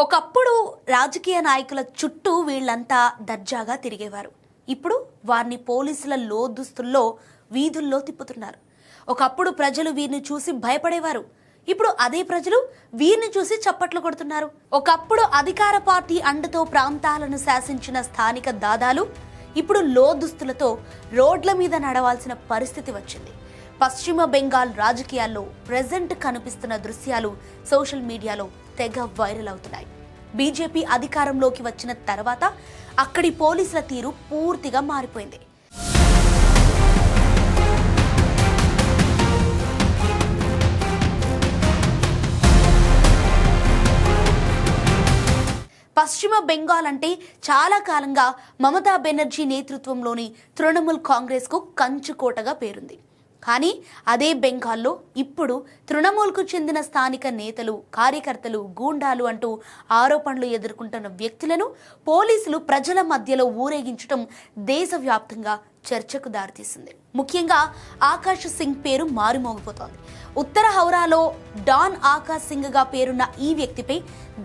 ఒకప్పుడు రాజకీయ నాయకుల చుట్టూ వీళ్ళంతా దర్జాగా తిరిగేవారు. ఇప్పుడు వారిని పోలీసుల లోదుస్తుల్లో వీధుల్లో తిప్పుతున్నారు. ఒకప్పుడు ప్రజలు వీరిని చూసి భయపడేవారు. ఇప్పుడు అదే ప్రజలు వీరిని చూసి చప్పట్లు కొడుతున్నారు. ఒకప్పుడు అధికార పార్టీ అండతో ప్రాంతాలను శాసించిన స్థానిక దాదాలు ఇప్పుడు లోదుస్తులతో రోడ్ల మీద నడవాల్సిన పరిస్థితి వచ్చింది. పశ్చిమ బెంగాల్ రాజకీయాల్లో ప్రెజెంట్ కనిపిస్తున్న దృశ్యాలు సోషల్ మీడియాలో తెగ వైరల్ అవుతున్నాయి. బీజేపీ అధికారంలోకి వచ్చిన తర్వాత అక్కడి పోలీసుల తీరు పూర్తిగా మారిపోయింది. పశ్చిమ బెంగాల్ అంటే చాలా కాలంగా మమతా బెనర్జీ నేతృత్వంలోని తృణమూల్ కాంగ్రెస్కు కంచుకోటగా పేరుంది. కానీ అదే బెంగాల్లో ఇప్పుడు తృణమూల్కు చెందిన స్థానిక నేతలు, కార్యకర్తలు, గూండాలు అంటూ ఆరోపణలు ఎదుర్కొంటున్న వ్యక్తులను పోలీసులు ప్రజల మధ్యలో ఊరేగించడం దేశవ్యాప్తంగా చర్చకు దారితీసింది. ముఖ్యంగా ఆకాష్ సింగ్ పేరు మారుమోగిపోతోంది. ఉత్తర హౌరాలో డాన్ ఆకాష్ సింగ్ గా పేరున్న ఈ వ్యక్తిపై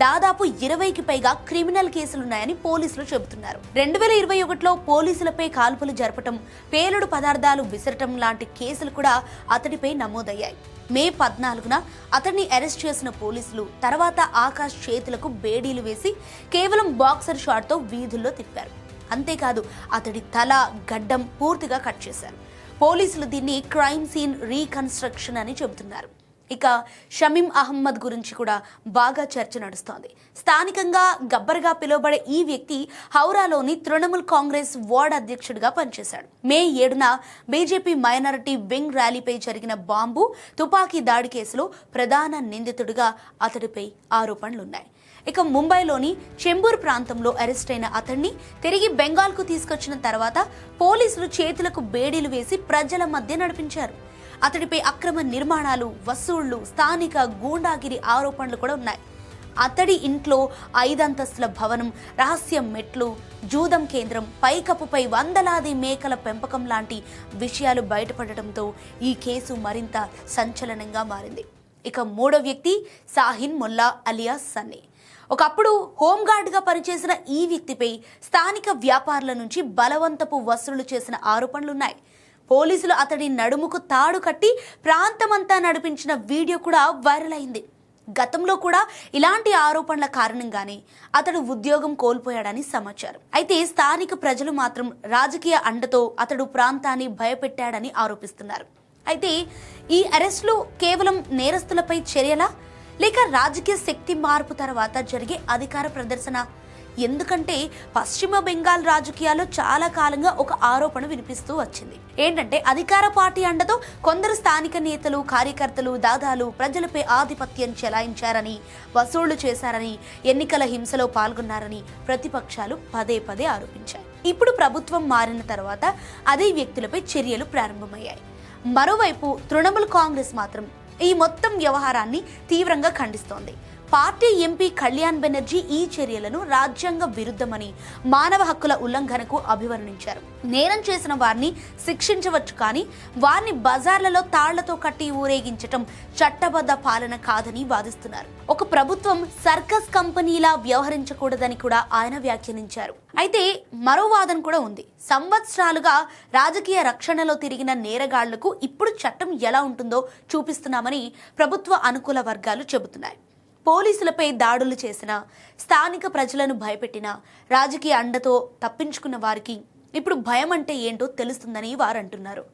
దాదాపు 20కి పైగా క్రిమినల్ కేసులున్నాయని పోలీసులు చెబుతున్నారు. 2021లో పోలీసులపై కాల్పులు జరపటం, పేలుడు పదార్థాలు విసరటం లాంటి కేసులు కూడా అతడిపై నమోదయ్యాయి. మే 14న అతన్ని అరెస్ట్ చేసిన పోలీసులు తర్వాత ఆకాష్ చేతులకు బేడీలు వేసి కేవలం బాక్సర్ షాట్తో వీధుల్లో తిప్పారు. అంతేకాదు అతడి తల, గడ్డం పూర్తిగా కట్ చేశారు. పోలీసులు దీన్ని క్రైమ్ సీన్ రీకన్స్ట్రక్షన్ అని చెబుతున్నారు. ఇక షమీం అహ్మద్ గురించి కూడా బాగా చర్చ నడుస్తోంది. స్థానికంగా గబ్బర్గా పిలువబడే ఈ వ్యక్తి హౌరాలోని తృణమూల్ కాంగ్రెస్ వార్డ్ అధ్యక్షుడిగా పనిచేశాడు. మే 7న బీజేపీ మైనారిటీ వింగ్ ర్యాలీపై జరిగిన బాంబు, తుపాకీ దాడి కేసులో ప్రధాన నిందితుడిగా అతడిపై ఆరోపణలున్నాయి. ఇక ముంబైలోని చెంబూర్ ప్రాంతంలో అరెస్ట్ అయిన అతన్ని తిరిగి బెంగాల్కు తీసుకొచ్చిన తర్వాత పోలీసులు చేతులకు బేడీలు వేసి ప్రజల మధ్య నడిపించారు. అతడిపై అక్రమ నిర్మాణాలు, వసూళ్లు, స్థానిక గూండాగిరి ఆరోపణలు కూడా ఉన్నాయి. అతడి ఇంట్లో 5 అంతస్తుల భవనం, రహస్య మెట్లు, జూదం కేంద్రం, పైకప్పుపై వందలాది మేకల పెంపకం లాంటి విషయాలు బయటపడటంతో ఈ కేసు మరింత సంచలనంగా మారింది. ఇక మూడో వ్యక్తి సాహిన్ మొల్లా అలియాస్ సన్నీ. ఒకప్పుడు హోంగార్డ్గా పనిచేసిన ఈ వ్యక్తిపై స్థానిక వ్యాపారుల నుంచి బలవంతపు వసూలు చేసిన ఆరోపణలున్నాయి. పోలీసులు అతడి నడుముకు తాడు కట్టి ప్రాంతమంతా నడిపించిన వీడియో కూడా వైరల్ అయింది. గతంలో కూడా ఇలాంటి ఆరోపణల కారణంగానే అతడు ఉద్యోగం కోల్పోయాడని సమాచారం. అయితే స్థానిక ప్రజలు మాత్రం రాజకీయ అండతో అతడు ప్రాంతాన్ని భయపెట్టాడని ఆరోపిస్తున్నారు. అయితే ఈ అరెస్టులు కేవలం నేరస్తులపై చర్యలా, లేక రాజకీయ శక్తి మార్పు తర్వాత జరిగే అధికార ప్రదర్శన? ఎందుకంటే పశ్చిమ బెంగాల్ రాజకీయాల్లో చాలా కాలంగా ఒక ఆరోపణ వినిపిస్తూ వచ్చింది. ఏంటంటే అధికార పార్టీ అండతో కొందరు స్థానిక నేతలు, కార్యకర్తలు, దాదాలు ప్రజలపై ఆధిపత్యం చెలాయించారని, వసూళ్లు చేశారని, ఎన్నికల హింసలో పాల్గొన్నారని ప్రతిపక్షాలు పదే పదే ఆరోపించాయి. ఇప్పుడు ప్రభుత్వం మారిన తర్వాత అదే వ్యక్తులపై చర్యలు ప్రారంభమయ్యాయి. మరోవైపు తృణమూల్ కాంగ్రెస్ మాత్రం ఈ మొత్తం వ్యవహారాన్ని తీవ్రంగా ఖండిస్తోంది. పార్టీ ఎంపీ కళ్యాణ్ బెనర్జీ ఈ చర్యలను రాజ్యాంగ విరుద్ధమని, మానవ హక్కుల ఉల్లంఘనకు అభివర్ణించారు. నేరం చేసిన వారిని శిక్షించవచ్చు, కానీ వారిని బజార్లలో తాళ్లతో కట్టి ఊరేగించటం చట్టబద్ధ పాలన కాదని వాదిస్తున్నారు. ఒక ప్రభుత్వం సర్కస్ కంపెనీలా వ్యవహరించకూడదని కూడా ఆయన వ్యాఖ్యానించారు. అయితే మరో వాదన కూడా ఉంది. సంవత్సరాలుగా రాజకీయ రక్షణలో తిరిగిన నేరగాళ్లకు ఇప్పుడు చట్టం ఎలా ఉంటుందో చూపిస్తున్నామని ప్రభుత్వ అనుకూల వర్గాలు చెబుతున్నాయి. పోలీసులపై దాడులు చేసిన, స్థానిక ప్రజలను భయపెట్టిన, రాజకీయ అండతో తప్పించుకున్న వారికి ఇప్పుడు భయం అంటే ఏంటో తెలుస్తుందని వారు అంటున్నారు.